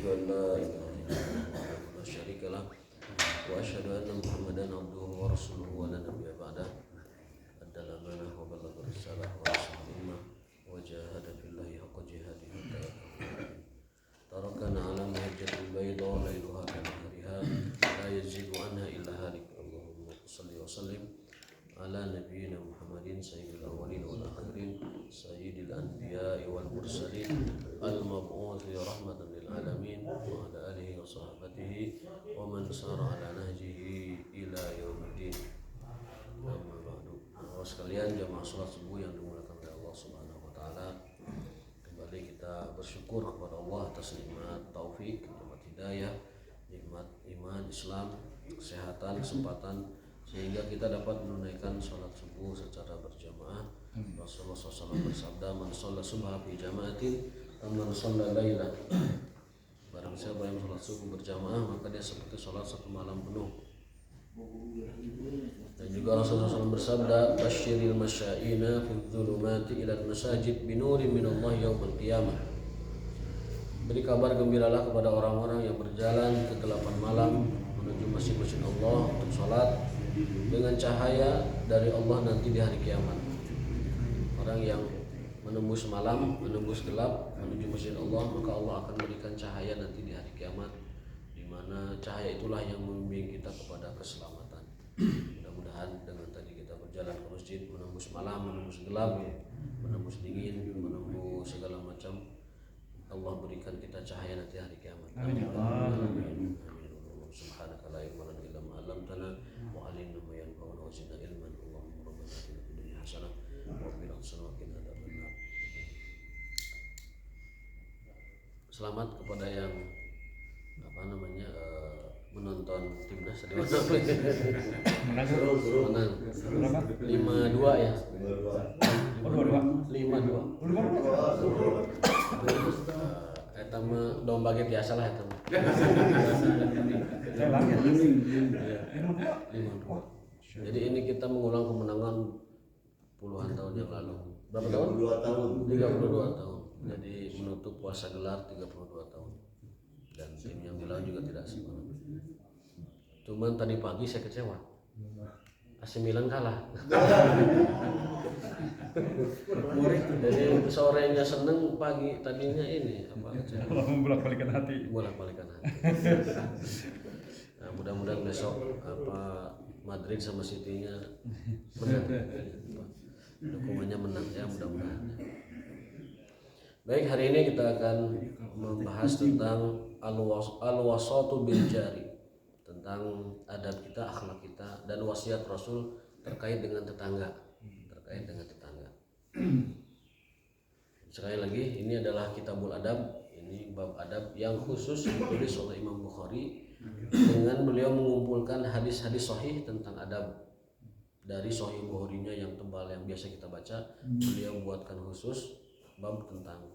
أن لا إله إلا الله وحده لا شريك له وأشهد أن محمدا عبده ورسوله ولا نبي بعده أدى الأمانة وبلغ الرسالة ونصح الأمة وجاهد في الله حق جهاده حتى تركنا على مهجة البيضاء ليلها كنهارها لا يزيغ عنها إلا هالك. اللهم صل وسلم على نبينا محمد سيد الأولين والآخرين سيد الأنبياء والمرسلين المبعوث رحمة للعالمين وعلى آله وصحبه ومن سار على نهجه إلى يوم الدين. Amma ba'du. Sekalian jamaah salat subuh yang dimuliakan oleh Allah Subhanahu wa taala. Kembali kita bersyukur kepada Allah atas nikmat taufik, nikmat hidayah, nikmat iman, Islam, kesehatan, kesempatan sehingga kita dapat menunaikan salat subuh secara berjamaah. Rasulullah SAW bersabda, "Man shalla subha fi jama'atin, man shalla laila." Barang siapa yang salat subuh berjamaah, maka dia seperti salat satu malam penuh. Dan juga Rasulullah SAW bersabda, "Basyiril masyaina fi dzulumati ila al-masajid binurin minallah yaumil qiyamah." Beri kabar gembiralah kepada orang-orang yang berjalan ke kegelapan malam menuju masjid-masjid Allah untuk sholat dengan cahaya dari Allah nanti di hari kiamat. Orang yang menembus malam, menembus gelap menuju masjid Allah, maka Allah akan berikan cahaya nanti di hari kiamat, di mana cahaya itulah yang membimbing kita kepada keselamatan. Mudah-mudahan dengan tadi kita berjalan ke masjid, menembus malam, menembus gelap, menembus dingin, menembus segala macam, Allah berikan kita cahaya nanti hari kiamat. Amin. Amin. Subhanaka la ilma lana illa ma 'allamtana wa 'allimna ma yanfa'una wa zidna ilman. Allahumma rabbana atina fid dunya hasanah wa fil akhirati hasanah wa qina adzabannar. Selamat kepada yang menonton timnas tadi menang 5-2 ya. 5-2. Eta mah domba ge biasa lah eta mah. 5-2. Jadi ini kita mengulang kemenangan puluhan tahun yang lalu. Berapa tahun? 32 tahun. Jadi menutup puasa gelar 32 tahun. Dan tim yang dilawan juga tidak semangat. Cuman tadi pagi saya kecewa. AC Milan kalah. Jadi sorenya seneng, pagi tadinya ini apa kecewa. Bolak-balikan hati. Nah, mudah-mudahan besok Madrid sama City-nya menang. Dukungannya menang ya, mudah-mudahan. Baik, hari ini kita akan membahas tentang al-wasatu bil jari, tentang adab kita, akhlak kita, dan wasiat Rasul terkait dengan tetangga. Sekali lagi, ini adalah Kitabul Adab, ini bab adab yang khusus ditulis oleh Imam Bukhari dengan beliau mengumpulkan hadis-hadis sahih tentang adab dari Sahih Bukharinya yang tebal yang biasa kita baca. Beliau buatkan khusus bab tentang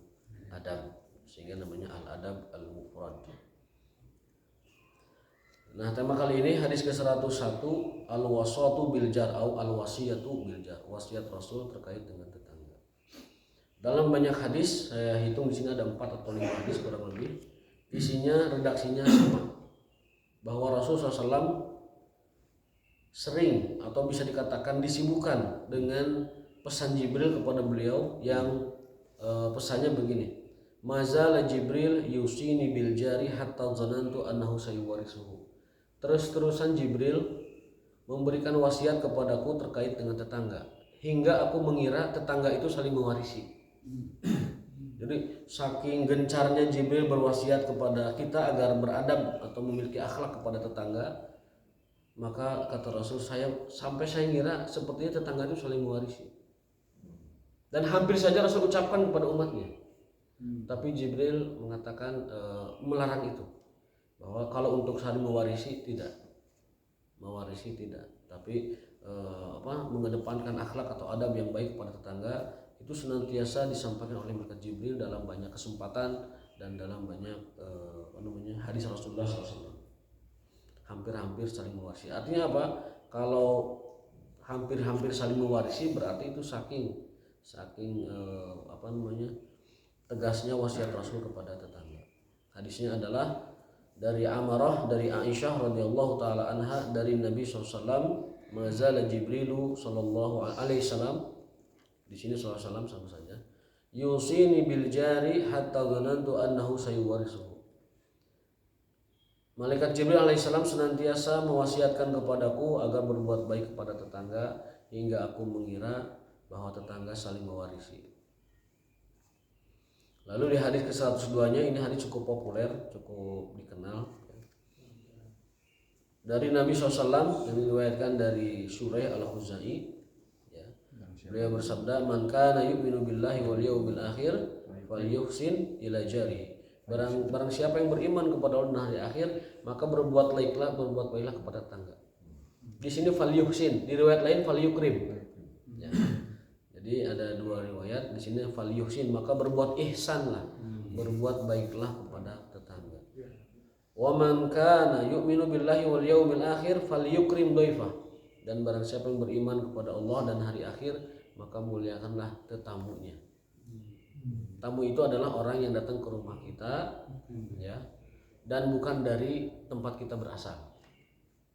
adab sehingga namanya Al-Adab Al-Mufrad. Nah, tema kali ini hadis ke-101, al-wasatu bil jar atau al-wasiyatu bil jar, wasiat Rasul terkait dengan tetangga. Dalam banyak hadis, saya hitung di sini ada 4 atau 5 hadis kurang lebih. Isinya, redaksinya sama. Bahwa Rasul SAW sering atau bisa dikatakan disibukkan dengan pesan Jibril kepada beliau yang pesannya begini. Mazala Jibril yusini bil jari hatta zanantu annahu sayuwarisuhu. Terus-terusan Jibril memberikan wasiat kepadaku terkait dengan tetangga hingga aku mengira tetangga itu saling mewarisi. Jadi saking gencarnya Jibril berwasiat kepada kita agar beradab atau memiliki akhlak kepada tetangga, maka kata Rasul, saya ngira sepertinya tetangga itu saling mewarisi. Dan hampir saja Rasul ucapkan kepada umatnya. Tapi Jibril mengatakan melarang itu, bahwa kalau untuk saling mewarisi tidak, tapi mengedepankan akhlak atau adab yang baik kepada tetangga itu senantiasa disampaikan oleh malaikat Jibril dalam banyak kesempatan dan dalam banyak hadis Rasulullah SAW. Hampir-hampir saling mewarisi. Artinya apa? Kalau hampir-hampir saling mewarisi berarti itu saking tegasnya wasiat Rasul kepada tetangga. Hadisnya adalah dari Amarah dari Aisyah radhiyallahu taala anha dari Nabi SAW, mazala Jibrilu sallallahu alaihi wasallam, di sini sallallahu alaihi wasallam sama saja, yusini bil jari hatta dhanantu annahu sayuwarisuhu. Malaikat Jibril alaihissalam senantiasa mewasiatkan kepadaku agar berbuat baik kepada tetangga hingga aku mengira bahwa tetangga saling mewarisi. Lalu di hadis ke-102-nya, ini hadis cukup populer, cukup dikenal. Dari Nabi SAW yang diriwayatkan dari Shuraih al-Khuzai, ya. Beliau bersabda, "Man kana yu'minu billahi wal yawmil akhir falyuhsin ila jari." Barang siapa yang beriman kepada Allah dan hari akhir, maka berbuat baiklah kepada tetangga. Di sini falyuhsin, di riwayat lain falyukrim. Ya. Jadi ada dua riwayat, di sini falyuhsin, maka berbuat ihsanlah, berbuat baiklah kepada tetangga. Wa man kana yu'minu billahi wal yawmil akhir falyukrim dhaifah. Dan barang siapa yang beriman kepada Allah dan hari akhir, maka muliakanlah tetamunya. Tamu itu adalah orang yang datang ke rumah kita, ya, dan bukan dari tempat kita berasal.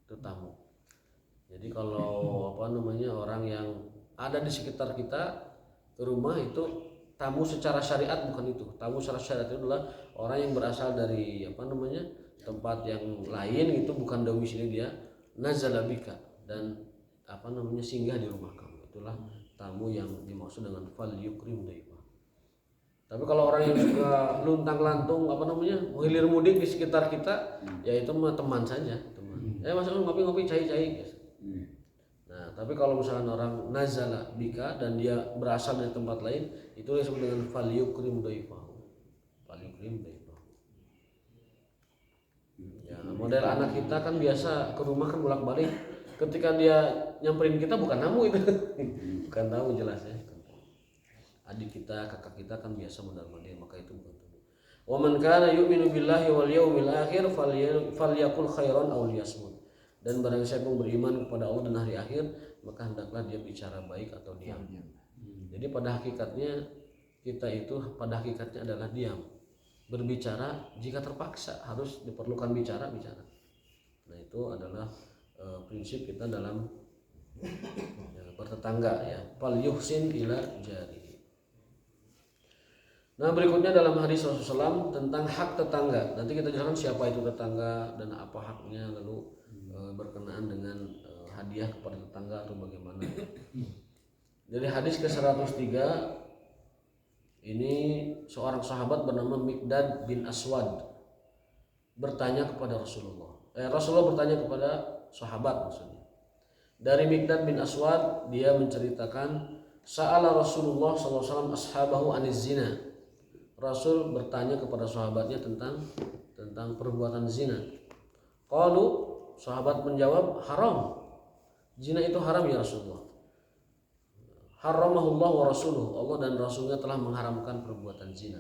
Itu tamu. Jadi kalau orang yang ada di sekitar kita ke rumah itu tamu secara syariat, bukan itu. Tamu secara syariat itu adalah orang yang berasal dari tempat yang lain, itu bukan domisili dia, nazalabika, dan singgah di rumah kamu. Itulah tamu yang dimaksud dengan fal yukrim dhaifah. Tapi kalau orang yang suka luntang-lantung hilir mudik di sekitar kita, ya itu mah teman saja, teman. Masuk ngopi-ngopi cai-cai. Nah, tapi kalau misalkan orang nazala bika dan dia berasal dari tempat lain, itu disebut dengan fal yukrim dhaifahu. Fal yukrim dhaifahu. Ya, model anak kita kan biasa ke rumah kan bolak-balik. Ketika dia nyamperin kita bukan tamu itu. Bukan tamu jelas ya. Adik kita, kakak kita kan biasa mondar-mandir, maka itu bukan tamu. Wa man kana yu'minu billahi wal yawmil akhir falyakul khairan aw liyasmut. Dan barang siapa yang beriman kepada Allah dan hari akhir, maka hendaklah dia bicara baik atau diam. Jadi pada hakikatnya adalah diam. Berbicara jika terpaksa, harus diperlukan bicara. Nah, itu adalah prinsip kita dalam bertetangga, ya. Fal yuhsin ila jari. Nah, berikutnya dalam hadis Rasulullah SAW tentang hak tetangga. Nanti kita jelaskan siapa itu tetangga dan apa haknya, lalu berkenaan dengan hadiah kepada tetangga atau bagaimana. Dari hadis ke-103 ini seorang sahabat bernama Miqdad bin Aswad bertanya kepada Rasulullah. Rasulullah bertanya kepada sahabat maksudnya. Dari Miqdad bin Aswad dia menceritakan sa'ala Rasulullah SAW ashabahu aniz zina. Rasul bertanya kepada sahabatnya tentang perbuatan zina. Qalu, sahabat menjawab, haram. Zina itu haram ya Rasulullah. Haramahullah wa rasuluh. Allah dan Rasulnya telah mengharamkan perbuatan zina.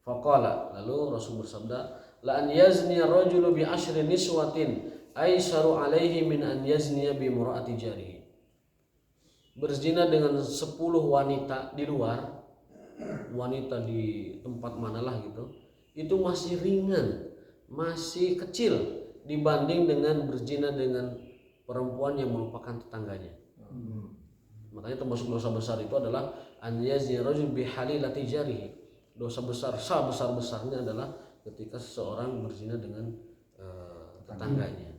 Faqala, lalu Rasul bersabda, la an yazni ar-rajulu bi ashri niswatin aisaru alaihi min an yazniya bi mura'ati jarihi. Berzina dengan 10 wanita di luar, wanita di tempat manalah gitu, itu masih ringan, masih kecil dibanding dengan berzina dengan perempuan yang merupakan tetangganya. Makanya termasuk dosa besar itu adalah an yazni rajul bi halilati jarihi. Dosa besar-besarnya adalah ketika seseorang berzina dengan tetangganya.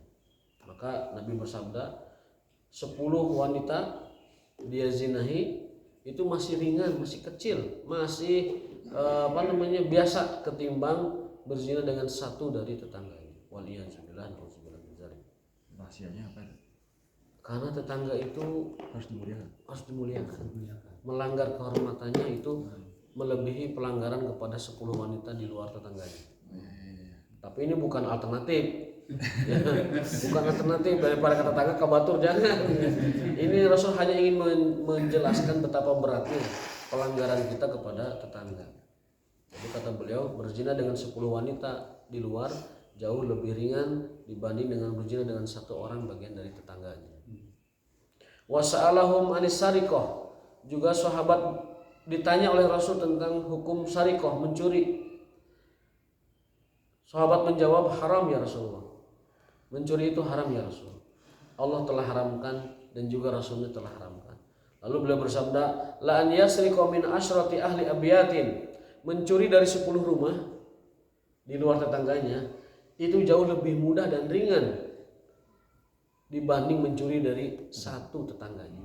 Maka Nabi bersabda 10 wanita dia zinahi itu masih ringan, masih kecil, masih biasa ketimbang berzina dengan satu dari tetangganya. Waliyadzubillah min dzalik. Rahasianya apa? Karena tetangga itu harus dimuliakan. Melanggar kehormatannya itu melebihi pelanggaran kepada 10 wanita di luar tetangganya. Tapi ini bukan alternatif. Bukan alternatif daripada kata tetangga kabatur, jangan. Ini Rasul hanya ingin menjelaskan betapa beratnya pelanggaran kita kepada tetangga. Jadi kata beliau, berzina dengan 10 wanita di luar jauh lebih ringan dibanding dengan berzina dengan satu orang bagian dari tetangganya. Wasa'alahum anis sarikoh. Juga sahabat ditanya oleh Rasul tentang hukum sarikoh, mencuri. Sahabat menjawab, haram ya Rasulullah. Mencuri itu haram ya Rasulullah. Allah telah haramkan dan juga Rasulnya telah haramkan. Lalu beliau bersabda, la an yasriqa min asyrati ahli abyatin. Mencuri dari 10 rumah di luar tetangganya itu jauh lebih mudah dan ringan dibanding mencuri dari satu tetangganya.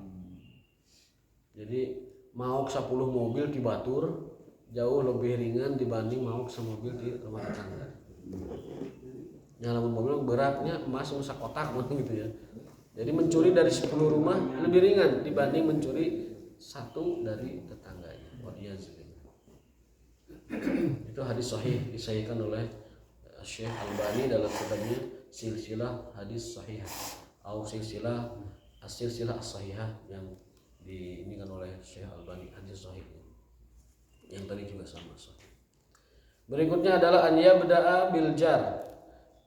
Jadi mau 10 mobil di Batur jauh lebih ringan dibanding mau semobil di rumah tetangga. Nyalamun mobil beratnya emas sak kotak gitu ya. Jadi mencuri dari 10 rumah lebih ringan dibanding mencuri satu dari tetangganya. Itu hadis sahih disahihkan oleh Syekh Albani dalam kitabnya Silsilah Hadis Sahihah atau Silsilah As-Sahihah yang diinikan oleh Syekh Albani, hadis sahih yang tadi juga sama sahih. Berikutnya adalah an yabda'a bil jar.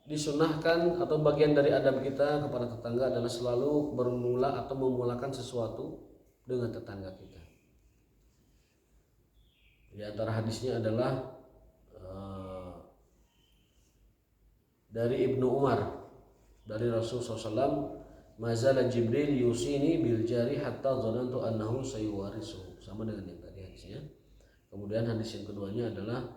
Disunahkan atau bagian dari adab kita kepada tetangga adalah selalu bermula atau memulakan sesuatu dengan tetangga kita. Di antara hadisnya adalah dari Ibnu Umar dari Rasulullah SAW, mazala Jibril yusini bil jari hatta zanantu annahu sayuwarisu. Sama dengan yang tadi hadisnya. Kemudian hadis yang keduanya adalah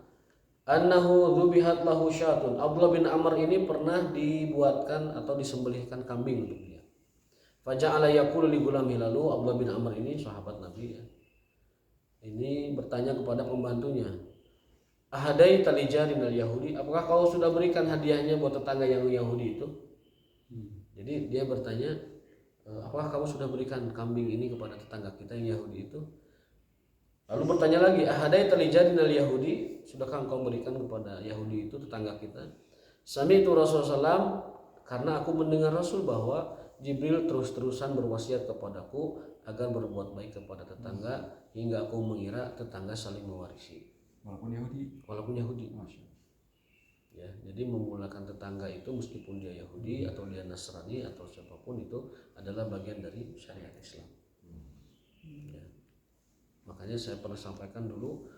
annahu dzubihat lahu syatun. Abdullah bin Amr ini pernah dibuatkan atau disembelihkan kambing untuk dia. Faja'ala yaqulu li gulami, lalu Abdullah bin Amr ini sahabat Nabi ya. Ini bertanya kepada pembantunya, ahadai talijarin al-Yahudi, apakah kau sudah berikan hadiahnya buat tetangga yang Yahudi itu? Jadi dia bertanya, apakah kamu sudah berikan kambing ini kepada tetangga kita yang Yahudi itu? Lalu bertanya lagi, ahadai talijarin al-Yahudi, sudahkah engkau berikan kepada Yahudi itu tetangga kita? Sami'tu Rasulullah SAW, karena aku mendengar Rasul bahwa Jibril terus-terusan berwasiat kepadaku agar berbuat baik kepada tetangga hingga aku mengira tetangga saling mewarisi. Walaupun Yahudi. Ya, jadi memulakan tetangga itu meskipun dia Yahudi atau dia Nasrani atau siapapun itu adalah bagian dari syariat Islam. Ya. Makanya saya pernah sampaikan dulu,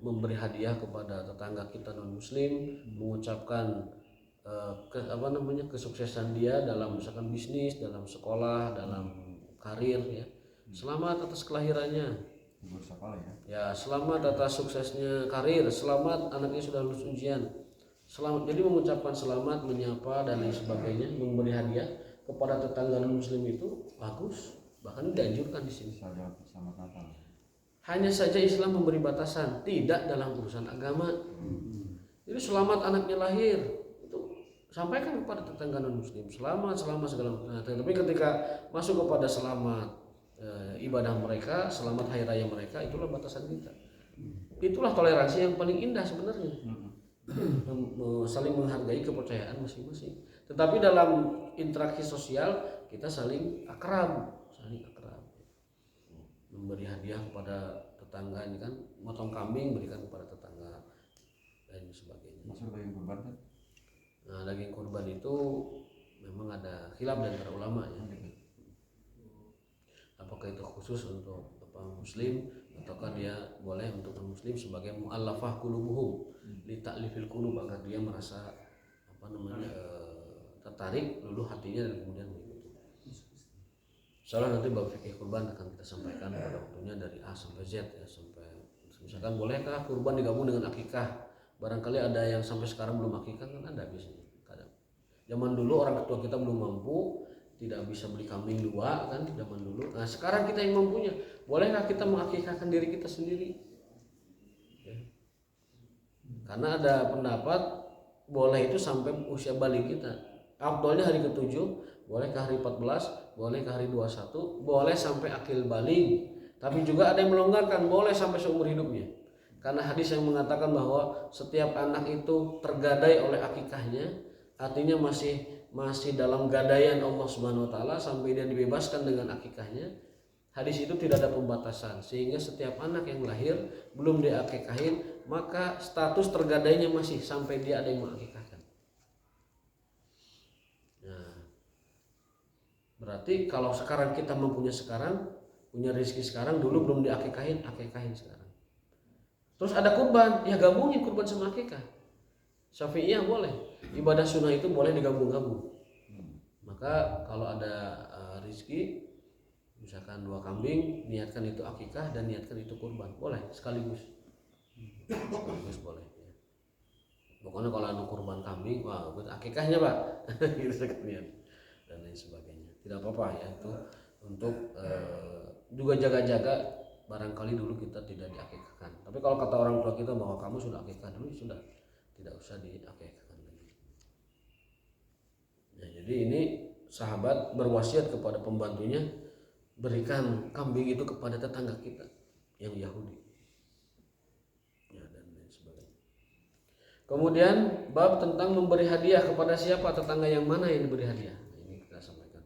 memberi hadiah kepada tetangga kita non Muslim, mengucapkan kesuksesan dia dalam misalkan bisnis, dalam sekolah, dalam karir ya. Selamat atas kelahirannya. Ya, selamat atas suksesnya karir, selamat anaknya sudah lulus ujian. Selamat, jadi mengucapkan selamat, menyapa dan lain sebagainya, memberi hadiah kepada tetangga non Muslim itu bagus, bahkan dianjurkan di sini. Hanya saja Islam memberi batasan, tidak dalam urusan agama. Jadi selamat anaknya lahir itu sampaikan kepada tetangga non Muslim, selamat segala macam. Tapi ketika masuk kepada selamat ibadah mereka, selamat hari raya mereka, itulah batasan kita. Itulah toleransi yang paling indah sebenarnya. Saling menghargai kepercayaan masing-masing. Tetapi dalam interaksi sosial kita saling akrab. Memberi hadiah kepada tetangga ini kan, motong kambing berikan kepada tetangga dan sebagainya. Masuk daging kurban kan? Nah, daging kurban itu memang ada khilaf di antara ulama ya. Apakah itu khusus untuk Muslim ataukah dia boleh untuk non-Muslim sebagai mu'allafah qulubuhum li ta'lifil qulub, agar dia merasa tertarik luluh hatinya dan kemudian mengikuti. Soalnya nanti bab fikih kurban akan kita sampaikan pada waktunya dari A sampai Z ya, sampai misalkan bolehkah kurban digabung dengan akikah? Barangkali ada yang sampai sekarang belum akikah, kan ada biasanya. Kadang zaman dulu orang tua kita belum mampu, tidak bisa beli kambing dua kan zaman dulu. Nah sekarang kita yang mampunya, bolehkah kita mengakikahkan diri kita sendiri? Ya. Karena ada pendapat boleh itu sampai usia balik kita. Afdalnya hari ke-7, boleh ke hari 14, boleh ke hari 21, boleh sampai akil balik. Tapi juga ada yang melonggarkan, boleh sampai seumur hidupnya. Karena hadis yang mengatakan bahwa setiap anak itu tergadai oleh akikahnya, artinya masih dalam gadaian Allah Subhanahu wa taala sampai dia dibebaskan dengan akikahnya. Hadis itu tidak ada pembatasan, sehingga setiap anak yang lahir belum diakikahin, maka status tergadainya masih sampai dia ada yang mengakikahkan. Nah, berarti kalau sekarang kita mempunyai sekarang, punya rezeki sekarang, dulu belum diakikahin, akikahin sekarang. Terus ada kurban, ya gabungin kurban sama akikah. Syafi'iyah boleh. Ibadah sunnah itu boleh digabung-gabung. Maka kalau ada rizki, misalkan 2 kambing, niatkan itu akikah dan niatkan itu kurban, boleh sekaligus. Sekaligus boleh. Ya. Pokoknya kalau ada kurban kambing, wah akikahnya Pak, gitu sekalian dan lain sebagainya. Tidak apa-apa ya itu untuk juga jaga-jaga barangkali dulu kita tidak diakikahkan. Tapi kalau kata orang tua kita bahwa kamu sudah akikah dulu, sudah tidak usah diakikahkan lagi. Ya, jadi ini sahabat berwasiat kepada pembantunya, berikan kambing itu kepada tetangga kita yang Yahudi. Ya, dan lain sebagainya. Kemudian bab tentang memberi hadiah kepada siapa, tetangga yang mana yang diberi hadiah. Nah, ini kita sampaikan.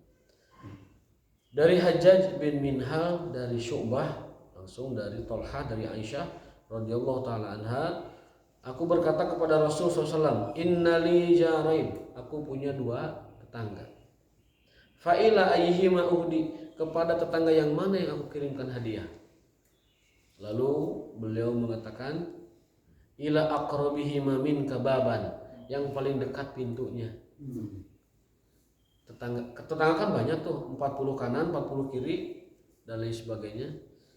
Dari Hajjaj bin Minhal, dari Syu'bah, langsung dari Tolhah, dari Aisyah radhiyallahu taala anha, aku berkata kepada Rasul SAW, innali jarain, aku punya 2 tetangga. Fa'ila ayyihima uhdi, kepada tetangga yang mana yang aku kirimkan hadiah. Lalu beliau mengatakan, ila aqrabihima minka baban, yang paling dekat pintunya. Tetangga kan banyak tuh, 40 kanan, 40 kiri dan lain sebagainya.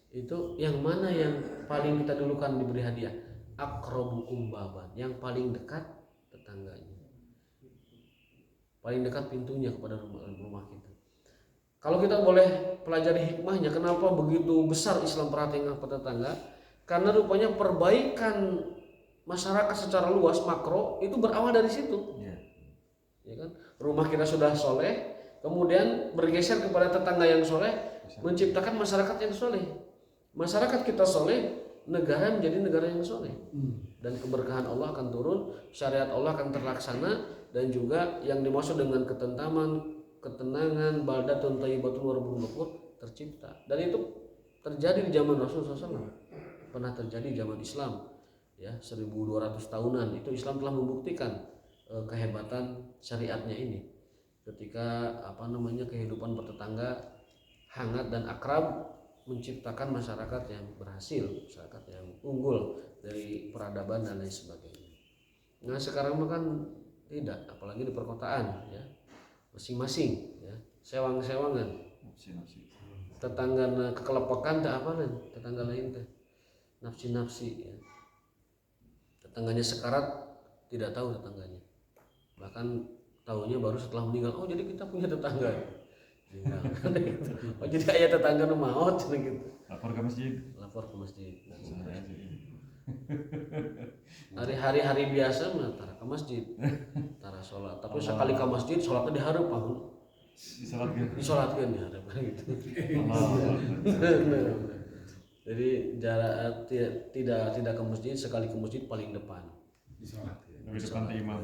Itu yang mana yang paling kita dulukan diberi hadiah? Aqrabukum baban, yang paling dekat tetangganya, paling dekat pintunya kepada rumah kita. Kalau kita boleh pelajari hikmahnya, kenapa begitu besar Islam perhatian kepada tetangga? Karena rupanya perbaikan masyarakat secara luas makro itu berawal dari situ. Ya kan? Rumah kita sudah soleh, kemudian bergeser kepada tetangga yang soleh, menciptakan masyarakat yang soleh. Masyarakat kita soleh, negara menjadi negara yang soleh, dan keberkahan Allah akan turun, syariat Allah akan terlaksana, dan juga yang dimaksud dengan ketentraman, ketenangan, baldatun thayyibatun wa rabbun ghafur tercipta. Dan itu terjadi di zaman Rasulullah SAW, pernah terjadi di zaman Islam, ya 1200 tahunan itu Islam telah membuktikan kehebatan syariatnya ini. Ketika kehidupan bertetangga hangat dan akrab, menciptakan masyarakat yang berhasil, masyarakat yang unggul dari peradaban dan lain sebagainya. Nah sekarang kan tidak, apalagi di perkotaan, ya masing-masing, ya sewang-sewangan, tetangga kekelepakan tak apa nih, tetangga lain teh nafsi-nafsi, ya. Tetangganya sekarat tidak tahu tetangganya, bahkan tahunya baru setelah meninggal. Oh jadi kita punya tetangga. Oh jadi ayah tetangga nu maot gitu. Lapor ke masjid. Hari-hari biasa mah tara ke masjid, tara sholat. Tapi sekali ke masjid sholatnya diharap pahun. Disolatkeun diharap gitu. Jadi jarak tidak ke masjid, sekali ke masjid paling depan. Lebih depan imam.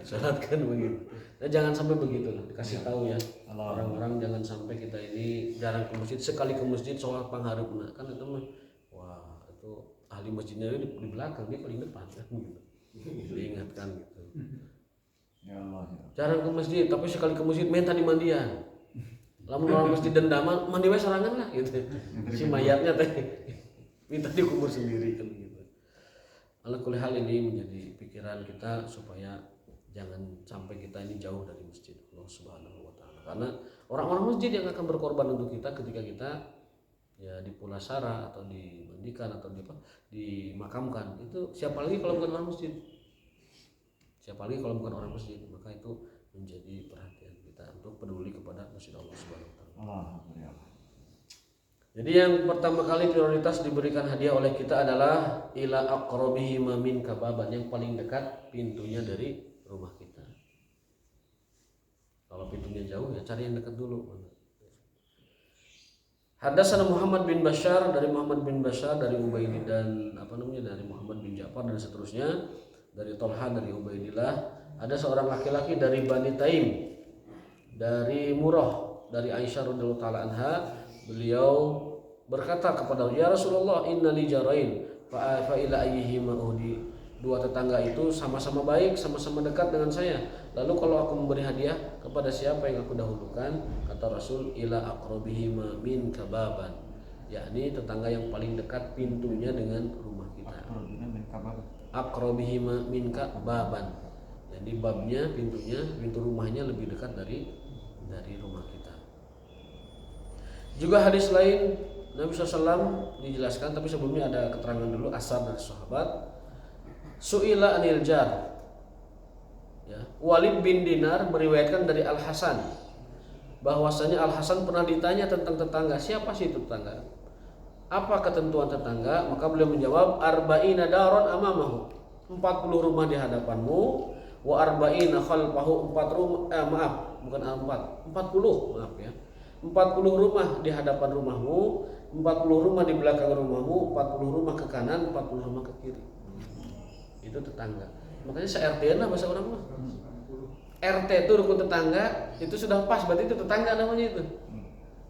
Disolatkan begitu. Nah, jangan sampai begitu lah, dikasih tahu ya orang-orang, jangan sampai kita ini jarang ke masjid, sekali ke masjid sholat pangharupna kan itu mah, wah itu ahli masjidnya di belakang, dia paling depan kan gitu. Diingatkan gitu. Ya Allah. Jarang ke masjid, tapi sekali ke masjid minta di mandian. Lamun orang masjid dendaman, mandi we sorangan lah gitu. Si mayatnya teh minta dikubur sendiri kan gitu. Ala kulli hal ini menjadi pikiran kita supaya jangan sampai kita ini jauh dari masjid Allah Subhanahu wa taala. Karena orang-orang masjid yang akan berkorban untuk kita ketika kita ya dipulasara atau dimandikan atau dimakamkan, itu siapa lagi kalau bukan orang masjid? Siapa lagi kalau bukan orang masjid? Maka itu menjadi perhatian kita untuk peduli kepada masjid Allah Subhanahu wa taala. Jadi yang pertama kali prioritas diberikan hadiah oleh kita adalah ila aqrabihi min kababan, yang paling dekat pintunya dari rumah kita. Kalau pintunya jauh ya cari yang dekat dulu. Hadatsana Muhammad bin Bashar, dari Muhammad bin Bashar, dari Ubaidi dan dari Muhammad bin Ja'far dan seterusnya, dari Tolha, dari Ubaidillah. Ada seorang laki-laki dari Bani Taim, dari Murrah, dari Aisyah radhiyallahu taala anha, beliau berkata kepada ya Rasulullah, inna li jarain fa ila ayyihima uhdi. 2 tetangga itu sama-sama baik, sama-sama dekat dengan saya. Lalu kalau aku memberi hadiah, kepada siapa yang aku dahulukan? Kata Rasul, ila aqrabihima min kababan, yakni tetangga yang paling dekat pintunya dengan rumah kita. aqrabihima minka baban. Jadi babnya, pintu rumahnya lebih dekat dari rumah kita. Juga hadis lain Nabi SAW dijelaskan, tapi sebelumnya ada keterangan dulu asar dari sahabat. Su'ila anil jar. Ya, Walid bin Dinar meriwayatkan dari Al Hasan bahwasanya Al Hasan pernah ditanya tentang tetangga. Siapa sih itu tetangga? Apa ketentuan tetangga? Maka beliau menjawab, arba'ina daron amamahu, 40 rumah di hadapanmu, wa arba'ina khalfahu, 40 ya. 40 rumah di hadapan rumahmu, 40 rumah di belakang rumahmu, 40 rumah ke kanan, 40 rumah ke kiri. Itu tetangga. Makanya se-RT lah bahasa orang mah. RT itu rukun tetangga, itu sudah pas, berarti itu tetangga namanya itu.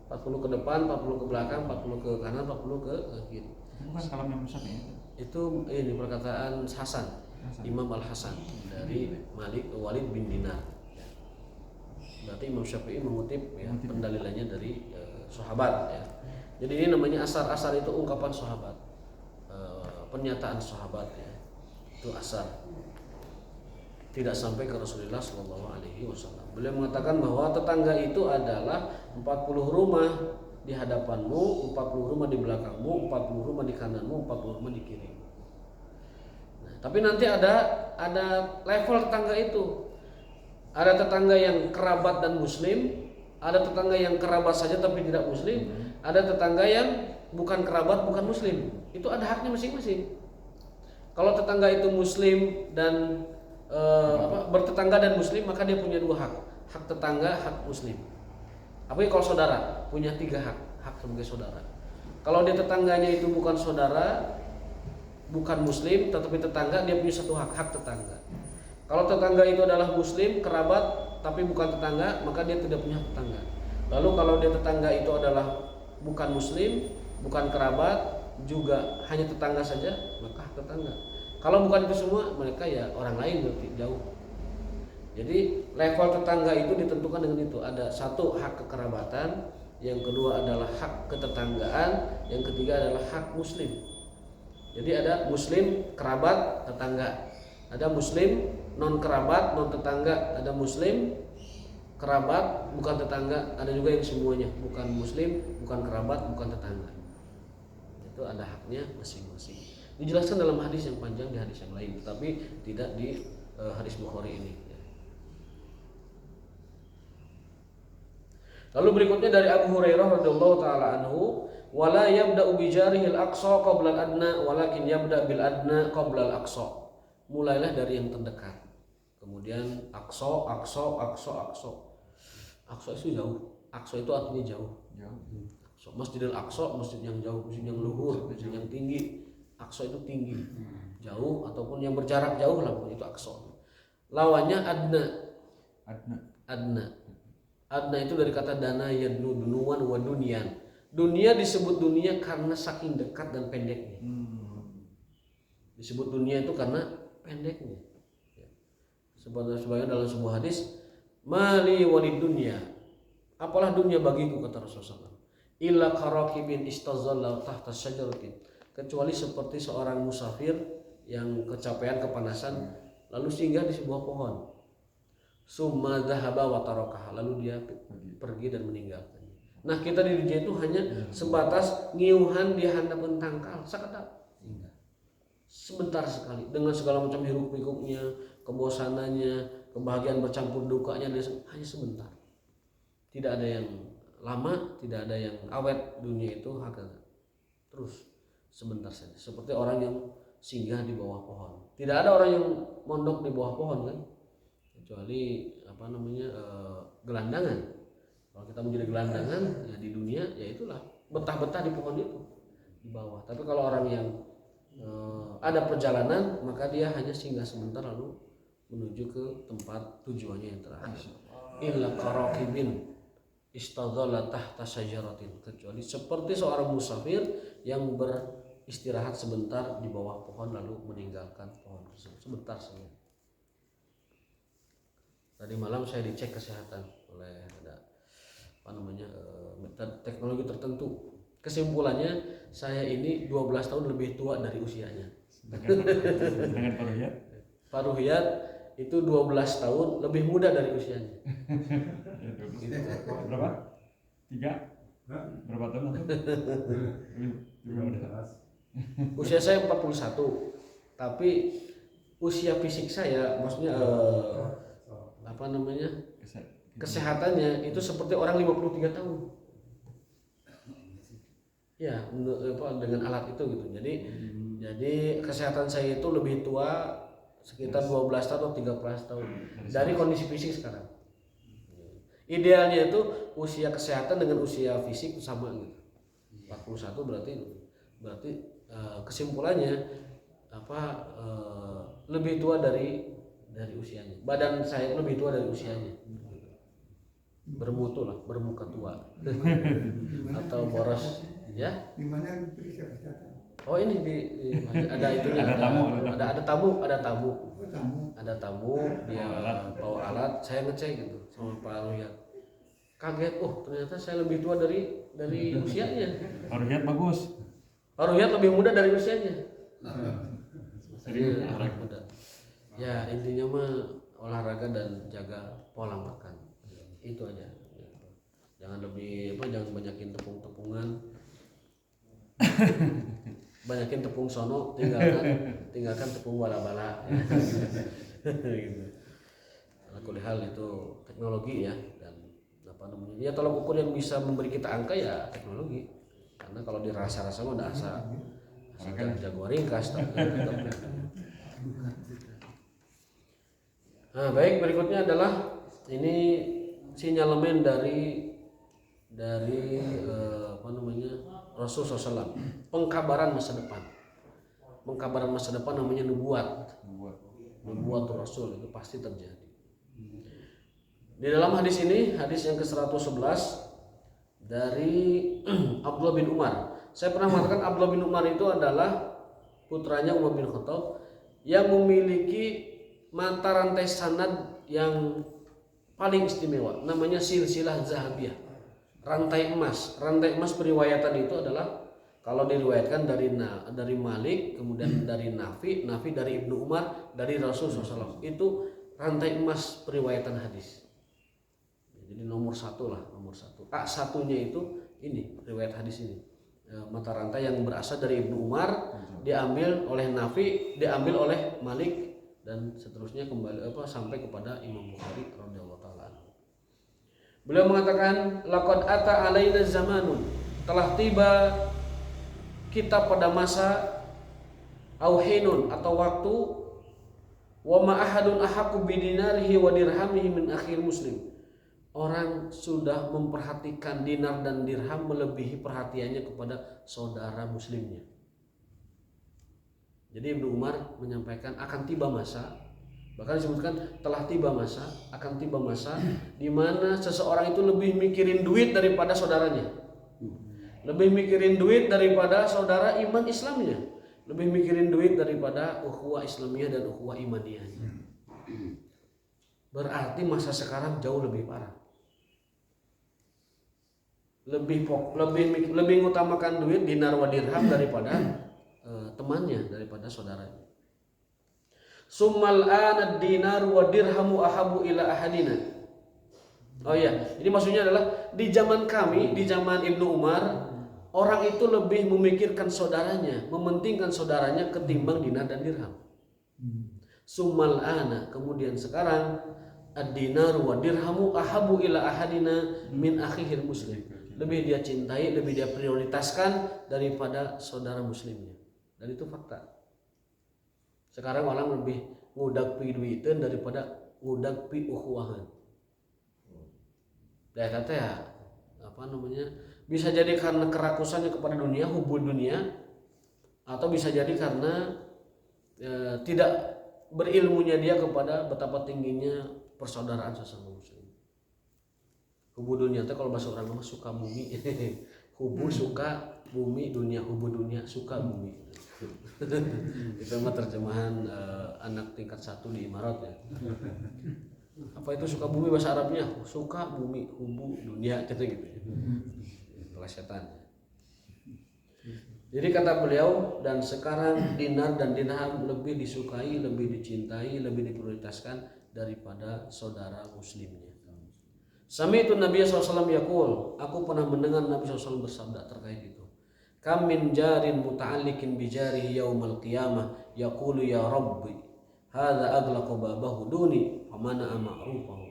40 ke depan, 40 ke belakang, 40 ke kanan, 40 ke kiri. Bukan kalam yang besar ya? Itu ini perkataan Hasan, Imam Al Hasan dari Walid bin Dinar. Berarti Imam Syafi'i mengutip ya, pendalilannya dari sahabat ya. Jadi ini namanya asar itu ungkapan sahabat, pernyataan sahabat ya. Itu asar. Tidak sampai ke Rasulullah SAW. Beliau mengatakan bahwa tetangga itu adalah 40 rumah di hadapanmu, 40 rumah di belakangmu, 40 rumah di kananmu, 40 rumah di kiri. Nah, tapi nanti ada level tetangga itu. Ada tetangga yang kerabat dan muslim, ada tetangga yang kerabat saja tapi tidak muslim, ada tetangga yang bukan kerabat, bukan muslim. Itu ada haknya masing-masing. Kalau tetangga itu muslim dan bertetangga dan muslim, maka dia punya 2 hak. Hak tetangga, hak muslim. Apalagi kalau saudara, punya 3 hak sebagai saudara. Kalau dia tetangganya itu bukan saudara, bukan muslim, tetapi tetangga, dia punya 1 hak tetangga. Kalau tetangga itu adalah muslim, kerabat, tapi bukan tetangga, maka dia tidak punya tetangga. Lalu kalau dia tetangga itu adalah bukan muslim, bukan kerabat, juga hanya tetangga saja, maka hak tetangga. Kalau bukan itu semua, mereka ya orang lain, berarti jauh. Jadi level tetangga itu ditentukan dengan itu. Ada 1 hak kekerabatan, yang kedua adalah hak ketetanggaan, yang ketiga adalah hak muslim. Jadi ada muslim kerabat tetangga, ada muslim non kerabat non tetangga, ada muslim kerabat bukan tetangga, ada juga yang semuanya bukan muslim, bukan kerabat, bukan tetangga. Itu ada haknya masing-masing. Dijelaskan dalam hadis yang panjang di hadis yang lain, tetapi tidak di hadis Bukhari ini. Lalu berikutnya dari Abu Hurairah radhiyallahu taala anhu, wala yabda'u bi jarihil aqsa qabla al-adna walakin yabda' bil adna qabla al-aqsa. Mulailah dari yang terdekat. Kemudian aqsa. Aqsa itu jauh. Aqsa itu artinya jauh. Masjidil Aqsa, masjid yang jauh, masjid yang luhur, masjid yang tinggi. Aqsa itu tinggi, jauh ataupun yang berjarak jauh lah, itu Aqsa. Lawannya adna. Adna itu dari kata dana yadnu, dunuan wa dunian. Dunia disebut dunia karena saking dekat dan pendeknya. Disebut dunia itu karena pendeknya. Sebenarnya dalam sebuah hadis, mali walid dunia, apalah dunia bagiku, kata Rasulullah SAW. Illa karakibin istazalla tahta syajaratin, kecuali seperti seorang musafir yang kecapean, kepanasan, lalu singgah di sebuah pohon. Summa dhahaba wa tarakaha, lalu dia pergi dan meninggalkannya. Nah, kita di dunia itu hanya sebatas ngiuhan di hadapan tangkal, sekedar singgah. Sebentar sekali, dengan segala macam hiruk-pikuknya, kebosanannya, kebahagiaan bercampur dukanya, hanya sebentar. Tidak ada yang lama, tidak ada yang awet. Dunia itu hakika terus sebentar saja, seperti orang yang singgah di bawah pohon. Tidak ada orang yang mondok di bawah pohon kan, kecuali gelandangan. Kalau kita menjadi gelandangan ya di dunia, ya itulah betah-betah di pohon itu di bawah. Tapi kalau orang yang ada perjalanan, maka dia hanya singgah sebentar lalu menuju ke tempat tujuannya yang terakhir. Illa qarakibin istadhalla tahta syajaratin, kecuali seperti seorang musafir yang beristirahat sebentar di bawah pohon lalu meninggalkan pohon tersebut sebentar saja. Tadi malam saya dicek kesehatan oleh teknologi tertentu. Kesimpulannya saya ini 12 tahun lebih tua dari usianya. Dengan paruhiyat. Paruhiyat itu 12 tahun lebih muda dari usianya. Berapa? 3? Berapa tahun? Usia saya 41, tapi usia fisik saya, maksudnya kesehatannya itu seperti orang 53 tahun. Ya, dengan alat itu gitu. Jadi kesehatan saya itu lebih tua sekitar 12 tahun atau 13 tahun dari kondisi fisik sekarang. Idealnya itu usia kesehatan dengan usia fisik sama gitu. 41 berarti kesimpulannya lebih tua dari usianya. Badan saya lebih tua dari usianya. Bermutu lah, bermuka tua. Atau boros, ya. Di mana periksa kesehatan? Oh, ini ada itunya. Ada tamu, dia bawa alat, saya ngecek gitu sama Pak Ruhyat. Kaget, ternyata saya lebih tua dari usianya. Paruhiyat bagus. Paruhiyat lebih muda dari usianya. Ya, intinya mah olahraga dan jaga pola makan. Itu aja. Jangan banyakin tepung-tepungan. Banyakin tepung sono, tinggalkan tepung bala-bala. Gitu. Hal itu teknologi ya, dan ya tolak ukur yang bisa memberi kita angka ya teknologi. Karena kalau dirasa-rasa mah udah asa jago ringkas. Nah, baik, berikutnya adalah ini sinyalemen dari Rasul SAW, pengkabaran masa depan. Pengkabaran masa depan namanya nubuat Rasul, itu pasti terjadi. Di dalam hadis ini, hadis yang ke-111 dari Abdullah bin Umar. Saya pernah mengatakan Abdullah bin Umar itu adalah putranya Umar bin Khattab yang memiliki mata rantai sanad yang paling istimewa, namanya silsilah zahabiyah, rantai emas. Rantai emas periwayatan itu adalah kalau diriwayatkan dari Malik, kemudian dari Nafi dari Ibnu Umar, dari Rasul SAW. Itu rantai emas periwayatan hadis. Jadi nomor satu. A1-nya itu ini riwayat hadis ini. Mata rantai yang berasal dari Ibnu Umar, diambil oleh Nafi, diambil oleh Malik, dan seterusnya kembali sampai kepada Imam Bukhari radhiyallahu taala. Beliau mengatakan, laqad ata alaina zamanun, telah tiba kita pada masa auhinun atau waktu, wa ma ahadun ahaqqu bidinarihi wa dirhamihi min akhir muslim. Orang sudah memperhatikan dinar dan dirham melebihi perhatiannya kepada saudara muslimnya. Jadi Ibnu Umar menyampaikan akan tiba masa, bahkan disebutkan telah tiba masa, akan tiba masa di mana seseorang itu lebih mikirin duit daripada saudaranya. Lebih mikirin duit daripada saudara iman Islamnya. Lebih mikirin duit daripada ukhuwah Islamiyah dan ukhuwah imaniyah. Berarti masa sekarang jauh lebih parah. Lebih mengutamakan duit dinar wa dirham daripada temannya, daripada saudaranya. Summal anad dinar wa dirhamu ahabu ila ahadina. Oh iya, ini maksudnya adalah di zaman kami, di zaman Ibnu Umar, orang itu lebih memikirkan saudaranya, mementingkan saudaranya ketimbang dinar dan dirham. Summal ana, kemudian sekarang ad-dinar wa dirhamu ahabu ila ahadina min akhihil muslim. Lebih dia cintai, lebih dia prioritaskan daripada saudara muslimnya. Dan itu fakta. Sekarang orang lebih ngudag pi duitan daripada ngudag pi ukhuwahan. Dan kata ya, bisa jadi karena kerakusannya kepada dunia, hubul dunia, atau bisa jadi karena tidak berilmunya dia kepada betapa tingginya persaudaraan sesama muslim. Hubu dunia itu kalau bahasa orang mah suka bumi. Hubu suka bumi, dunia hubu dunia suka bumi. Itu mah terjemahan anak tingkat 1 di Imarat ya. Apa itu suka bumi bahasa Arabnya? Suka bumi, hubu dunia gitu. Pelesetan. Jadi kata beliau, dan sekarang dinar dan dirham lebih disukai, lebih dicintai, lebih diprioritaskan daripada saudara muslimnya. Sami itu Nabi SAW yaqul, aku pernah mendengar Nabi SAW bersabda terkait itu. Kam min jarin muta'alliqin bi jarihi yaumal qiyamah yaqulu ya rabbi hadza aghlaqa babahu duni famana ma'rufahu.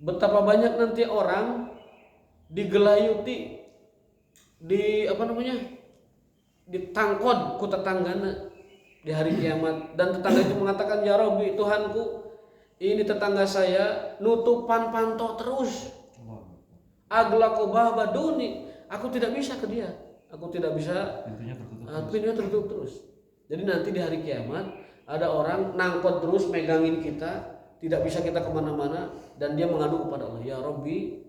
Betapa banyak nanti orang digelayuti, ditangkod ku tetanggana di hari kiamat, dan tetangga itu mengatakan ya Rabbi, Tuhanku, ini tetangga saya nutupan panto terus, aglaqa baba duni, aku tidak bisa ke dia, aku tidak bisa, pintunya tertutup terus. Jadi nanti di hari kiamat ada orang nangkot terus megangin kita, tidak bisa kita kemana-mana, dan dia mengadu kepada Allah, ya Rabbi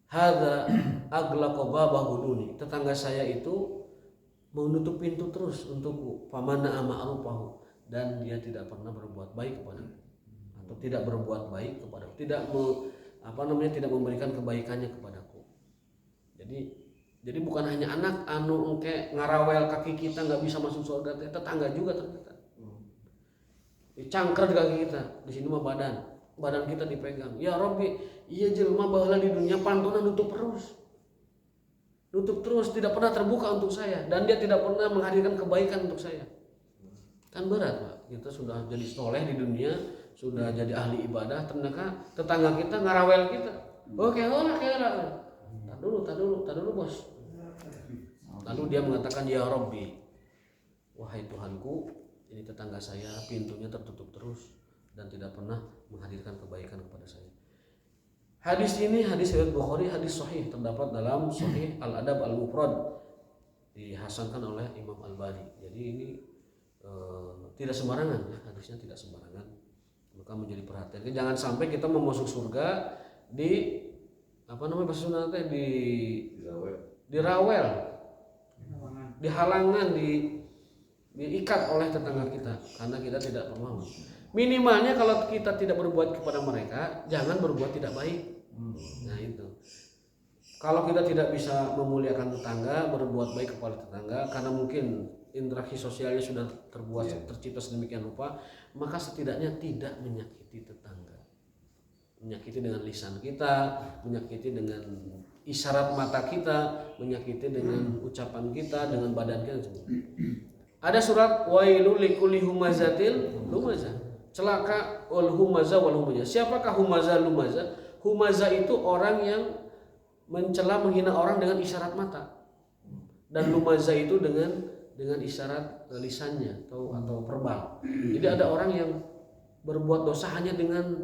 hadza aglaqa babahu duni, tetangga saya itu menutup pintu terus untukku, famana ma'rufahu, dan dia tidak pernah berbuat baik kepadaku, atau tidak berbuat baik kepadaku, tidak memberikan kebaikannya kepadaku. Jadi bukan hanya anak anu engke ngarawel kaki kita nggak bisa masuk surga, tetangga juga ternyata. Cangker di kaki kita, di sini mah badan kita dipegang. Ya Rabbi, iya jelema baheula di dunia pantuna nutup terus, tidak pernah terbuka untuk saya, dan dia tidak pernah menghadirkan kebaikan untuk saya. Kan berat, Pak. Kita sudah jadi soleh di dunia, sudah jadi ahli ibadah, ternyata tetangga kita ngarawel kita. Oke, tak dulu bos. Lalu dia mengatakan ya Rabbi, wahai Tuhanku, ini tetangga saya pintunya tertutup terus dan tidak pernah menghadirkan kebaikan kepada saya. Hadis ini hadis riwayat Bukhari, hadis sahih, terdapat dalam Sahih Al-Adab Al-Mufrad, dihasankan oleh Imam Al-Bani. Jadi ini tidak sembarangan ya, hadisnya tidak sembarangan. Maka menjadi perhatian. Jangan sampai kita mau masuk surga di bahasa Sunda teh dirawel, dihalangan, diikat oleh tetangga kita karena kita tidak mau. Minimalnya kalau kita tidak berbuat kepada mereka, jangan berbuat tidak baik. Nah itu. Kalau kita tidak bisa memuliakan tetangga, berbuat baik kepada tetangga, karena mungkin interaksi sosialnya sudah tercipta sedemikian rupa, maka setidaknya tidak menyakiti tetangga. Menyakiti dengan lisan kita, menyakiti dengan isyarat mata kita, menyakiti dengan ucapan kita, dengan badan kita. Ada surat wailul likulli humazatil lumazah. Celaka wal humazah wal humazah. Siapakah humazah lumazah? Humazah itu orang yang mencela, menghina orang dengan isyarat mata, dan lumazah itu dengan isyarat lisannya atau verbal. Jadi ada orang yang berbuat dosa hanya dengan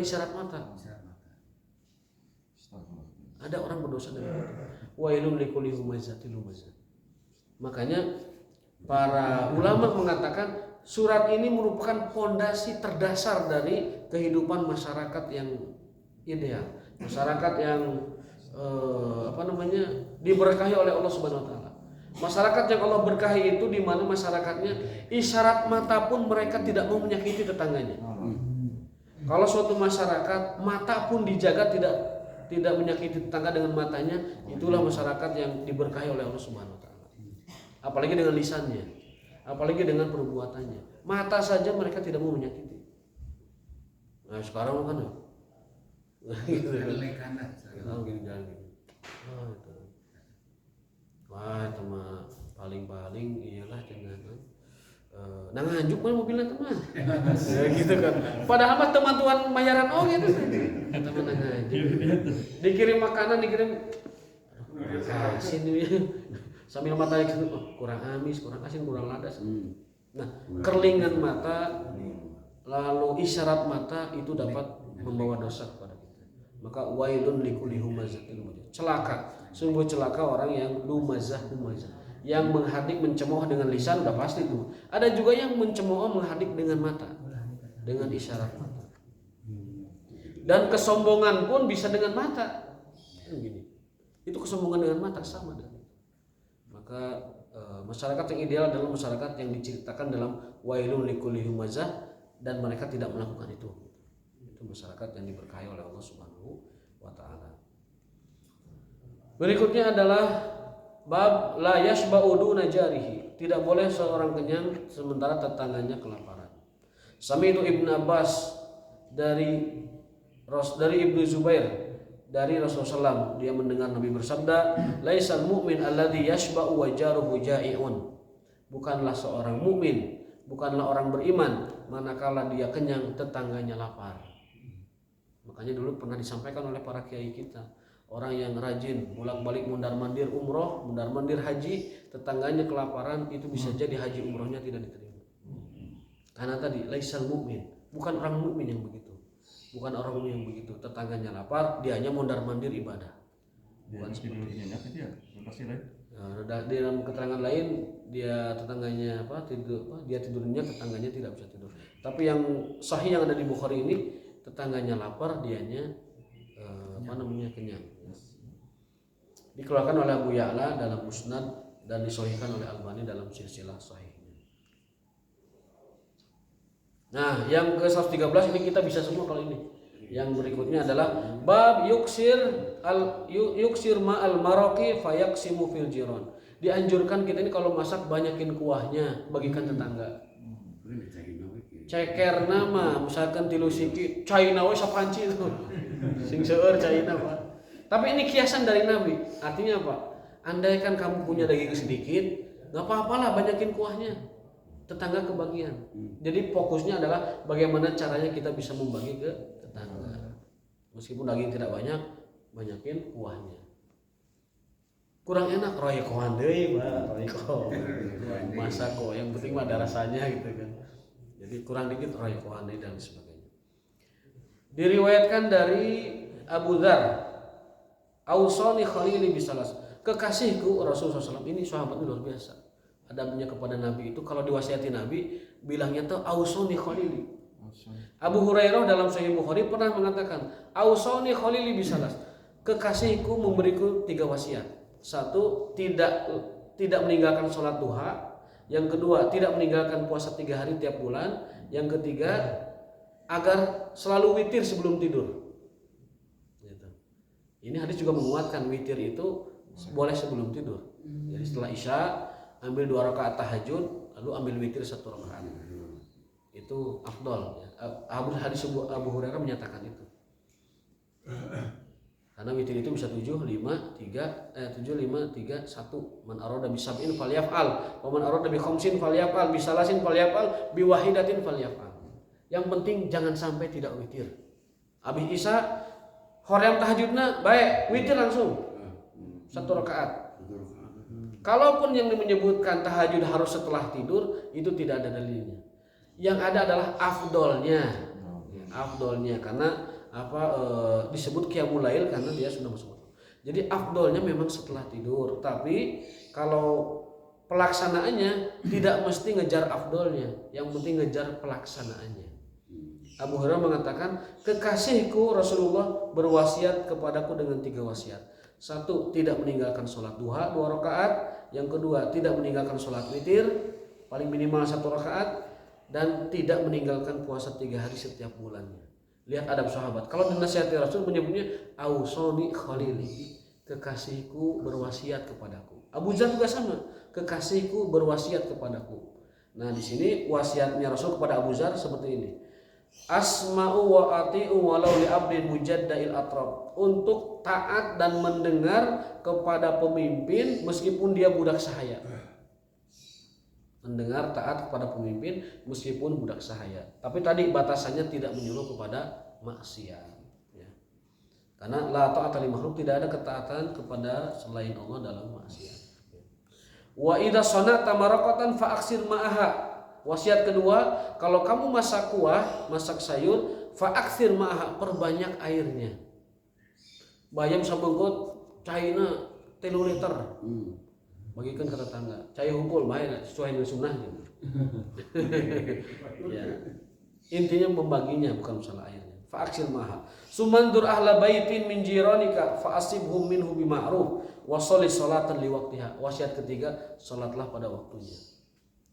isyarat mata. Ada orang berdosa dengan itu. Wailul likulli humazatil lumazah. Makanya para ulama mengatakan surat ini merupakan fondasi terdasar dari kehidupan masyarakat yang ideal, masyarakat yang diberkahi oleh Allah Subhanahu wa taala. Masyarakat yang Allah berkahi itu di mana masyarakatnya isyarat mata pun mereka tidak mau menyakiti tetangganya. Kalau suatu masyarakat mata pun dijaga, tidak menyakiti tetangga dengan matanya, itulah masyarakat yang diberkahi oleh Allah Subhanahu wa taala. Apalagi dengan lisannya, apalagi dengan perbuatannya. Mata saja mereka tidak mau menyakiti. Nah sekarang kan gitu kan. Wah teman paling iyalah dengan nganjuk mah mobilnya teman. Ya gitu kan. Padahal mah teman tuan bayaran gitu. Teman nganjuk. Dikirim makanan, dikirim sini sambil mata kurang amis, kurang asin, kurang ladas. Nah, kerlingan mata lalu isyarat mata itu dapat membawa dosa kepada kita. Maka wailun likulli humazatil lumazah. Celaka, sungguh celaka orang yang lumazah, yang menghadik mencemooh dengan lisan, udah pasti itu. Ada juga yang mencemooh menghadik dengan mata, dengan isyarat mata. Dan kesombongan pun bisa dengan mata. Gini. Itu kesombongan dengan mata sama dengan. Maka masyarakat yang ideal adalah masyarakat yang diceritakan dalam wailun likulli humazah, dan mereka tidak melakukan itu. Itu masyarakat yang diberkahi oleh Allah Subhanahu wa taala. Berikutnya adalah Bab la yashba'u duna jarihi. Tidak boleh seorang kenyang sementara tetangganya kelaparan. Sami itu Ibnu Abbas dari Ibnu Zubair dari Rasulullah SAW, dia mendengar Nabi bersabda, laisal mu'min alladhi yashba'u wa jaruhu ja'i'un. Bukanlah seorang mukmin, bukanlah orang beriman manakala dia kenyang tetangganya lapar. Makanya dulu pernah disampaikan oleh para kiai kita, orang yang rajin bolak-balik mundar-mandir umroh, mundar-mandir haji, tetangganya kelaparan, itu bisa jadi haji umrohnya tidak diterima. Karena tadi laisal mu'min, bukan orang mukmin yang begitu. Bukan orang mukmin yang begitu, tetangganya lapar, dianya mundar-mandir ibadah. Bukan seperti itu. Di dalam keterangan lain dia tetangganya dia tidurnya, tetangganya tidak bisa tidur. Tapi yang sahih yang ada di Bukhari ini, tetangganya lapar, dianya kenyang. Dikeluarkan oleh Abu Ya'la dalam Musnad dan disahihkan oleh Albani dalam silsilah sahihnya. Nah, yang ke-113 ini kita bisa semua kalau ini. Yang berikutnya adalah bab yuksir ma'al maraqi fayaksimu fil jiran. Dianjurkan kita ini kalau masak banyakin kuahnya, bagikan tetangga. Ceker nama misalkan tilu siki caina we sapanci itu. Sing seueur caina Pak. Tapi ini kiasan dari Nabi. Artinya apa? Andaikan kamu punya daging sedikit, enggak apa-apalah banyakin kuahnya. Tetangga kebagian. Jadi fokusnya adalah bagaimana caranya kita bisa membagi ke tetangga. Meskipun daging tidak banyak, banyakin kuahnya. Kurang enak roykohan deui, Pak, royko. Masak kok, yang penting mah ada rasanya gitu kan. Jadi kurang dikit roykohan deui dan sebagainya. Diriwayatkan dari Abu Dzar, Ausani Khalili bisalas. Kekasihku Rasulullah SAW, ini sahabat luar biasa. Adabnya kepada Nabi itu kalau diwasiati Nabi bilangnya tuh Ausani Khalili. Abu Hurairah dalam Sahih Bukhari pernah mengatakan Ausani Khalili bisalas. Kekasihku memberiku 3 wasiat. 1, tidak meninggalkan sholat duha. Yang kedua, tidak meninggalkan puasa 3 hari tiap bulan. Yang ketiga, agar selalu witir sebelum tidur. Gitu. Ini hadis juga menguatkan witir itu boleh sebelum tidur. Jadi setelah Isya ambil 2 rakaat tahajud, lalu ambil witir 1 rakaat. Itu afdol. Hadis Abu Hurairah menyatakan itu. Karena witir itu bisa 7, 5, 3, 1. Man arada bi sab'in falyaf'al, wa man arada bi khamsin falyaf'al, bi salasin falyaf'al, bi wahidatin falyaf'al. Yang penting jangan sampai tidak witir. Habis Isya hoream tahajudna baik, witir langsung 1 rakaat. Kalaupun yang menyebutkan tahajud harus setelah tidur, itu tidak ada dalilnya. Yang ada adalah afdolnya karena disebut qiyamul lail karena dia sudah masuk. Jadi afdolnya memang setelah tidur, tapi kalau pelaksanaannya tidak mesti ngejar afdolnya, yang penting ngejar pelaksanaannya. Abu Hurairah mengatakan, kekasihku Rasulullah berwasiat kepadaku dengan 3 wasiat. 1, tidak meninggalkan sholat duha 2 rakaat. Yang kedua, tidak meninggalkan sholat witir paling minimal 1 rakaat. Dan tidak meninggalkan puasa 3 hari setiap bulannya. Lihat adab sahabat. Kalau dinasihati Rasul menyebutnya Ausani Khalili, kekasihku berwasiat kepadaku. Abu Dzar juga sama, kekasihku berwasiat kepadaku. Nah di sini wasiatnya Rasul kepada Abu Dzar seperti ini. Asma'u wa ati'u walau li abdin mujadda'il atrab. Untuk taat dan mendengar kepada pemimpin meskipun dia budak sahaya. Mendengar taat kepada pemimpin meskipun budak sahaya. Tapi tadi batasannya tidak menyuruh kepada maksiat. Ya. Karena la ta'ata li makhluk, tidak ada ketaatan kepada selain Allah dalam maksiat. Wa idza sanata maraqatan fa aksir ma'aha. Wasiat kedua, kalau kamu masak kuah, masak sayur, fa aksir ma'aha, perbanyak airnya. Bayam sabengkot caina 3 liter. Bagikan ke tetangga. Cai hunkul bae sesuai dengan sunnah gitu. Ya. Intinya membaginya bukan masalah airnya. Fa aksir ma'aha. Sumandur ahla baitin min jiranika fa asibhum minhu bima'ruf wa sholli sholatan li waqtiha. Wasiat ketiga, salatlah pada waktunya.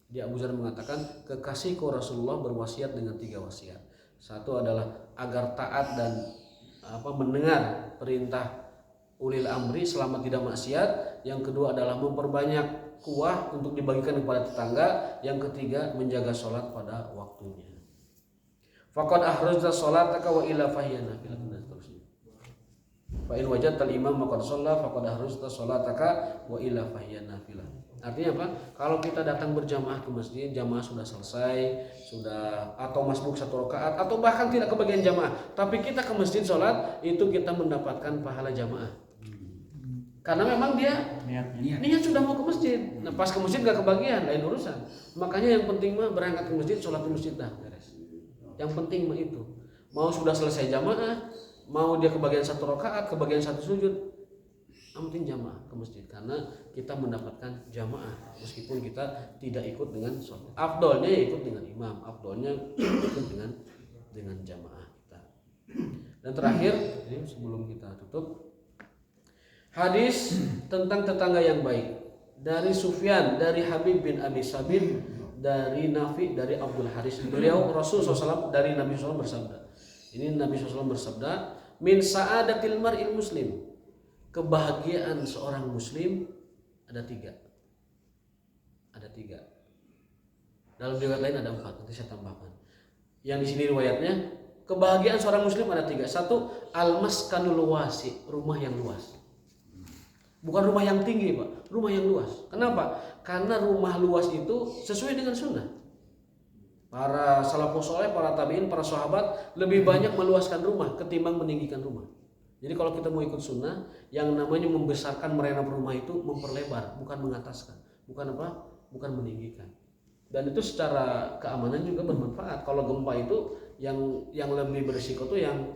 Dia Abu Dzar mengatakan, kekasihku Rasulullah berwasiat dengan 3 wasiat. 1 adalah agar taat dan mendengar perintah ulil amri selama tidak maksiat, yang kedua adalah memperbanyak kuah untuk dibagikan kepada tetangga, yang ketiga menjaga sholat pada waktunya. Faqad ahrajta sholataka wa illa fahiya nafilah, dan seterusnya. Fa in wajadtal imam maqad shalla faqad ahrajta sholataka wa illa fahiya nafilah. Artinya apa? Kalau kita datang berjamaah ke masjid, jamaah sudah selesai, sudah atau masbuk 1 rakaat atau bahkan tidak kebagian jamaah, tapi kita ke masjid sholat, itu kita mendapatkan pahala jamaah. Karena memang dia niat sudah mau ke masjid. Nah, pas ke masjid gak kebagian, lain urusan. Makanya yang penting mah berangkat ke masjid, sholat di masjid dah beres. Yang penting mah itu. Mau sudah selesai jamaah, mau dia kebagian 1 rakaat, kebagian 1 sujud, yang penting jamaah ke masjid, karena kita mendapatkan jamaah meskipun kita tidak ikut dengan sholat. Afdolnya ya ikut dengan imam, afdolnya ikut dengan jamaah kita. Dan terakhir, ini sebelum kita tutup, hadis tentang tetangga yang baik dari Sufyan, dari Habib bin Abi Sabit, dari Nafi, dari Abdul Haris. Beliau Rasulullah SAW dari Nabi SAW bersabda. Ini Nabi SAW bersabda, min sa'adatil mar'il muslim. Kebahagiaan seorang muslim ada 3. Ada 3. Dalam riwayat lain ada 4, nanti saya tambahkan. Yang di sini riwayatnya, kebahagiaan seorang muslim ada 3. 1, al-maskanul wasi, rumah yang luas. Bukan rumah yang tinggi, Pak, rumah yang luas. Kenapa? Karena rumah luas itu sesuai dengan sunnah. Para salafus saleh, para tabi'in, para sahabat lebih banyak meluaskan rumah ketimbang meninggikan rumah. Jadi kalau kita mau ikut sunnah, yang namanya membesarkan merenov rumah itu memperlebar, bukan mengataskan, bukan apa, bukan meninggikan. Dan itu secara keamanan juga bermanfaat. Kalau gempa itu yang lebih berisiko tuh yang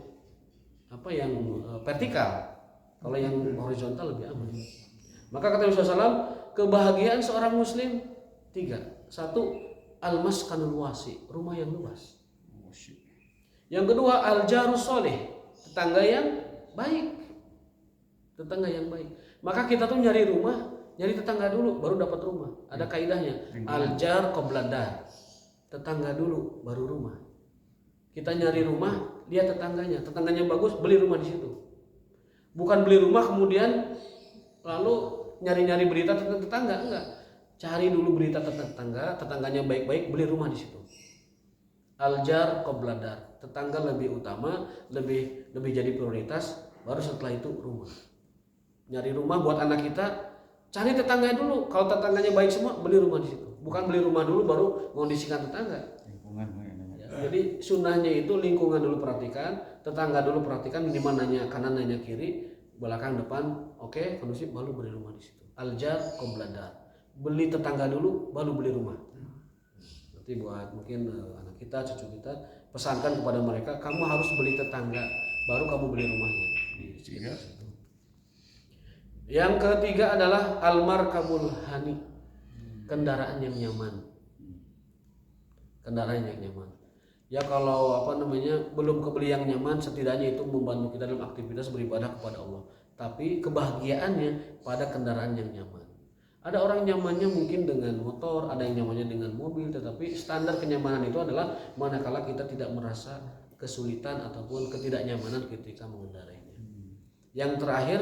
apa, yang vertikal. Kalau yang horizontal lebih aman. Maka kata Rasulullah SAW, kebahagiaan seorang muslim 3. 1, al-maskanul wasi, rumah yang luas. Yang kedua, al-jarus soleh, tetangga yang baik. Tetangga yang baik. Maka kita tuh nyari rumah, nyari tetangga dulu baru dapat rumah. Ada kaidahnya, al-jar qabla dar. Tetangga dulu baru rumah. Kita nyari rumah, lihat tetangganya bagus, beli rumah di situ. Bukan beli rumah kemudian lalu nyari-nyari berita tentang tetangga, enggak. Cari dulu berita tentang tetangga, tetangganya baik-baik, beli rumah di situ. Al-jar qabla dar. Tetangga lebih utama, lebih jadi prioritas, baru setelah itu rumah. Nyari rumah buat anak kita, cari tetangganya dulu. Kalau tetangganya baik semua, beli rumah di situ. Bukan beli rumah dulu baru mengondisikan tetangga. Lingkungan. Ya, jadi sunnahnya itu lingkungan dulu perhatikan, tetangga dulu perhatikan, di mananya kanan, nanya kiri, belakang, depan, oke, kondusif, baru beli rumah di situ. Al-jar qabla dar. Beli tetangga dulu, baru beli rumah. Nanti buat mungkin anak kita, cucu kita, pesankan kepada mereka, kamu harus beli tetangga, baru kamu beli rumahnya. Yang ketiga adalah al-markabul hani, kendaraan yang nyaman. Kendaraan yang nyaman. Ya kalau belum kebeli yang nyaman, setidaknya itu membantu kita dalam aktivitas beribadah kepada Allah. Tapi kebahagiaannya pada kendaraan yang nyaman. Ada orang nyamannya mungkin dengan motor, ada yang nyamannya dengan mobil, tetapi standar kenyamanan itu adalah manakala kita tidak merasa kesulitan ataupun ketidaknyamanan ketika mengendarainya. Yang terakhir,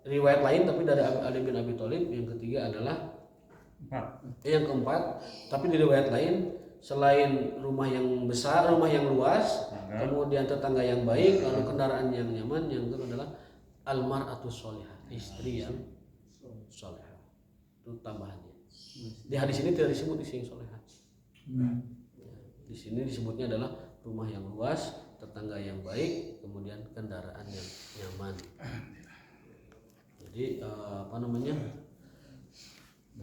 riwayat lain tapi dari Ali bin Abi Thalib, yang ketiga adalah yang keempat, tapi di riwayat lain, selain rumah yang besar, rumah yang luas, kemudian tetangga yang baik, lalu kendaraan yang nyaman, yang kedua adalah al-mar'atus sholihah, istri yang sholihah. Itu tambahannya. Di hadis ini tidak disebut istri yang sholihah. Di sini disebutnya adalah rumah yang luas, tetangga yang baik, kemudian kendaraan yang nyaman. Jadi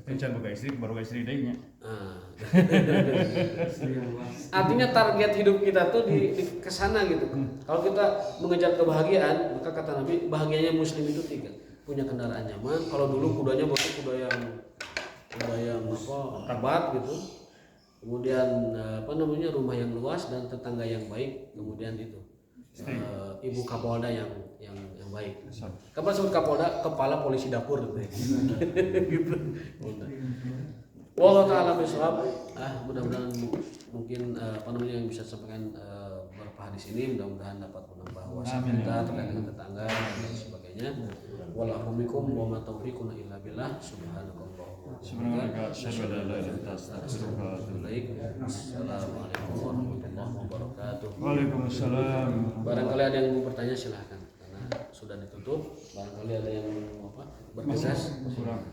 Kencan boga istri, baru istri dehnya. Artinya target hidup kita tuh di kesana gitu. Kalau kita mengejar kebahagiaan, maka kata Nabi, bahagianya muslim itu 3. Punya kendaraan nyaman. Kalau dulu kudanya baru kuda yang hebat gitu. Kemudian rumah yang luas dan tetangga yang baik. Kemudian itu ibu Kapolda yang baik. Kapan sebut Kapolda? Kepala polisi dapur gitu. Wallahu ta'ala bishawab. Mudah-mudahan mungkin yang bisa sampaikan beberapa hadis ini mudah-mudahan dapat menambah wawasan kita terkait dengan tetangga dan sebagainya. Walahumikum wa ma taufiquna illa billah. Subhanakallahumma Subhanaka asyhadu an la ilaha illa anta astaghfiruka wa atubu ilaik. Assalamualaikum warahmatullahi wabarakatuh. Waalaikumsalam. Barangkali ada yang mau bertanya silahkan karena sudah ditutup. Barangkali ada yang bertugas. Kurang.